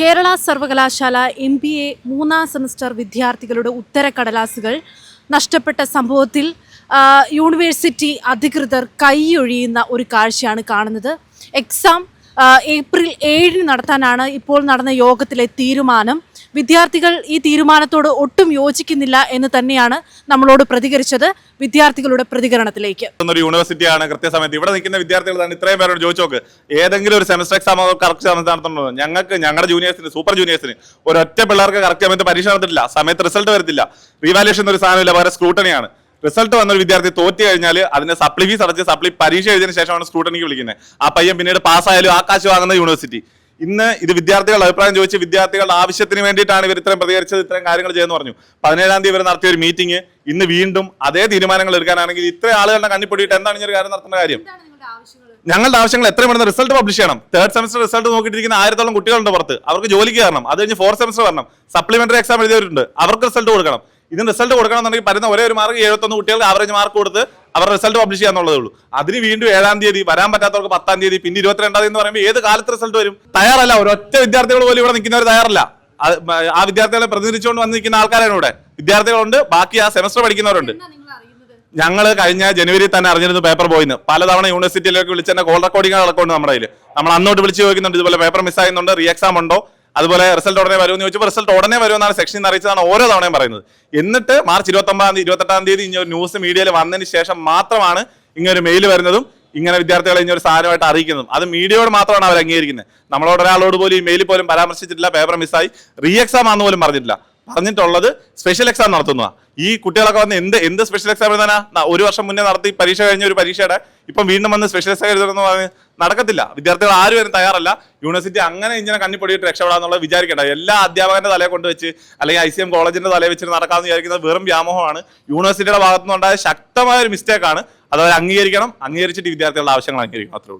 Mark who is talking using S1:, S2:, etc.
S1: കേരള സർവകലാശാല MBA മൂന്നാം semester വിദ്യാർത്ഥികളുടെ ഉത്തരക്കടലാസുകൾ നഷ്ടപ്പെട്ട സംഭവത്തിൽ യൂണിവേഴ്സിറ്റി അധികൃതർ കൈയൊഴിയുന്ന ഒരു കാഴ്ചയാണ് കാണുന്നത്. എക്സാം ഏപ്രിൽ 7 നടത്താനാണ് ഇപ്പോൾ നടന്ന യോഗത്തിലെ തീരുമാനം. വിദ്യാർത്ഥികൾ ഈ തീരുമാനത്തോട് ഒട്ടും യോജിക്കുന്നില്ല എന്ന് തന്നെയാണ് നമ്മളോട് പ്രതികരിച്ചത്. വിദ്യാർത്ഥികളുടെ പ്രതികരണത്തിലേക്ക്.
S2: ഒരു യൂണിവേഴ്സിറ്റിയാണ് കൃത്യസമയത്ത് ഇവിടെ നിൽക്കുന്ന വിദ്യാർത്ഥികൾ തന്നെ ഇത്രയും പേരോട് ചോദിച്ചു നോക്ക്, ഏതെങ്കിലും ഒരു സെമസ്റ്റർ എക്സാം കറക്റ്റ് സമയത്ത് നടത്തുന്നുണ്ടോ? ഞങ്ങളുടെ ജൂനിയേഴ്സിന്, സൂപ്പർ ജൂനിയേഴ്സിന് ഒരൊറ്റ പിള്ളേർക്ക് കറക്റ്റ് സമയത്ത് പരീക്ഷ നടത്തില്ല, സമയത്ത് റിസൾട്ട് വരത്തില്ല. റീവാലുവേഷൻ ഒരു സാധനമില്ല, പകരം സ്ക്രൂട്ടണിയാണ്. റിസൾട്ട് വന്നൊരു വിദ്യാർത്ഥി തോറ്റി കഴിഞ്ഞാൽ അതിന്റെ സപ്ലി ഫീസ് അടച്ച് സപ്ലി പരീക്ഷ എഴുതിയതിനു ശേഷമാണ് സ്ക്രൂട്ടണിക്ക് വിളിക്കുന്നത്. ആ പയ്യൻ പിന്നീട് പാസ്സായാലും ആ കാശ് വാങ്ങുന്ന യൂണിവേഴ്സിറ്റി. ഇന്ന് ഇത് വിദ്യാർത്ഥികളുടെ അഭിപ്രായം ചോദിച്ച് വിദ്യാർത്ഥികളുടെ ആവശ്യത്തിന് വേണ്ടിയിട്ടാണ് ഇവർ ഇത്രയും പ്രതികരിച്ചത്, ഇത്രയും കാര്യങ്ങൾ ചെയ്യുന്നു പറഞ്ഞു. 17-ാം തീയതി ഇവർ നടത്തിയ ഒരു മീറ്റിംഗ് ഇന്ന് വീണ്ടും അതേ തീരുമാനങ്ങൾ എടുക്കാനാണെങ്കിൽ ഇത്രയും ആളുകളുടെ കണ്ണിപ്പൊടിയിട്ട് എന്താണ് ഈ ഒരു കാര്യം നടത്തേണ്ട കാര്യം? ഞങ്ങളുടെ ആവശ്യങ്ങൾ എത്രയും പെട്ടെന്ന് റിസൾട്ട് പബ്ലിഷ് ചെയ്യണം. 3rd സെമസ്റ്റർ റിസൾട്ട് നോക്കിയിട്ടിരിക്കുന്ന 1000-ഓളം കുട്ടികളുണ്ട് പുറത്ത്. അവർക്ക് ജോലിക്ക് കയറണം. അത് കഴിഞ്ഞ് 4th സെമസ്റ്റർ വരണം. സപ്ലിമെന്ററി എക്സാം എഴുതിയവരുണ്ട്, അവർക്ക് റിസൾട്ട് കൊടുക്കണം. ഇതിന് റിസൾട്ട് കൊടുക്കണമെന്നുണ്ടെങ്കിൽ പറയുന്ന ഒരേ ഒരു മാർക്ക് 71 കുട്ടികൾക്ക് ആവറേജ് മാർക്ക് കൊടുത്ത് അവരുടെ റിസൾട്ട് പബ്ലിഷ് ചെയ്യാന്നുള്ളതേ ഉള്ളൂ. അതിന് വീണ്ടും 7-ാം തീയതി വരാൻ പറ്റാത്തവർക്ക് 10-ാം തീയതി, പിന്നെ 22-ാം തീയതി എന്ന് പറയുമ്പോൾ ഏത് കാലത്ത് റിസൾട്ട് വരും? തയ്യാറല്ല. ഒരൊറ്റ വിദ്യാർത്ഥികൾ പോലും ഇവിടെ നിൽക്കുന്നവർ തയ്യാറല്ല. ആ വിദ്യാർത്ഥികളെ പ്രതിനിധിച്ചുകൊണ്ട് വന്ന് നിൽക്കുന്ന ആൾക്കാരാണ് ഇവിടെ. വിദ്യാർത്ഥികളുണ്ട്, ബാക്കി ആ സെമസ്റ്റർ പഠിക്കുന്നവരുണ്ട്. ഞങ്ങൾ കഴിഞ്ഞ ജനുവരി തന്നെ അറിഞ്ഞിരുന്നു പേപ്പർ പോയിന്ന്. പലതവണ യൂണിവേഴ്സിറ്റിയിലേക്ക് വിളിച്ച് തന്നെ കോൾ റെക്കോർഡിംഗ് നടക്കുന്നുണ്ട് നമ്മുടെ കയ്യിൽ. നമ്മൾ അന്നോട്ട് വിളിച്ച് ചോദിക്കുന്നുണ്ട്, ഇതുപോലെ പേപ്പർ മിസ്സാകുന്നുണ്ട്, റീ എക്സാം ഉണ്ടോ, അതുപോലെ റിസൾട്ട് ഉടനെ വരുമെന്ന് ചോദിച്ചപ്പോൾ റിസൾട്ട് ഉടനെ വരുമെന്നാണ് സെക്ഷനിൽ അറിയിച്ചതാണ് ഓരോ തവണയും പറയുന്നത്. എന്നിട്ട് മാർച്ച് 29-ാം തീയതി 28-ാം തീയതി ഇങ്ങനെ ഒരു ന്യൂസ് മീഡിയയിൽ വന്നതിന് ശേഷം മാത്രമാണ് ഇങ്ങനെ ഒരു മെയിൽ വരുന്നതും ഇങ്ങനെ വിദ്യാർത്ഥികളെ ഇങ്ങനെ ഒരു സാധനമായിട്ട് അറിയിക്കുന്നതും. അത് മീഡിയയോട് മാത്രമാണ് അവർ അംഗീകരിക്കുന്നത്. നമ്മളോട് ഒരാളോട് പോലും ഈ മെയിലിൽ പോലും പരാമർശിച്ചിട്ടില്ല പേപ്പർ മിസ്സായി റീ എക്സാം ആണെന്ന് പോലും പറഞ്ഞിട്ടില്ല. പറഞ്ഞിട്ടുള്ളത് സ്പെഷ്യൽ എക്സാം നടത്തുന്നതാണ്. ഈ കുട്ടികളൊക്കെ വന്ന് എന്ത് സ്പെഷ്യൽ എക്സാം എഴുതാനാ? 1 വർഷം മുന്നേ നടത്തി പരീക്ഷ കഴിഞ്ഞ ഒരു പരീക്ഷയുടെ ഇപ്പം വീണ്ടും വന്ന് സ്പെഷ്യൽ എക്സാം എഴുതണമെന്ന് പറഞ്ഞ് നടക്കത്തില്ല. വിദ്യാർത്ഥികൾ ആരും വരും തയ്യാറല്ല. യൂണിവേഴ്സിറ്റി അങ്ങനെ ഇങ്ങനെ കണ്ണിപ്പൊടിയിട്ട് രക്ഷപ്പെടാന്നുള്ളത് വിചാരിക്കേണ്ട. എല്ലാ അധ്യാപകന്റെ തലയെ കൊണ്ടുവച്ച് അല്ലെങ്കിൽ ICM കോളേജിന്റെ തലയെ വെച്ചിട്ട് നടക്കാമെന്ന് വിചാരിക്കുന്നത് വെറും വ്യാമോഹമാണ്. യൂണിവേഴ്സിറ്റിയുടെ ഭാഗത്തുനിന്നുണ്ടായ ശക്തമായ ഒരു മിസ്റ്റേക്കാണ്. അത് അവർ അംഗീകരിക്കണം. അംഗീകരിച്ചിട്ട് വിദ്യാർത്ഥികളുടെ ആവശ്യങ്ങൾ അംഗീകരിക്കണം. അത്രേ ഉള്ളൂ.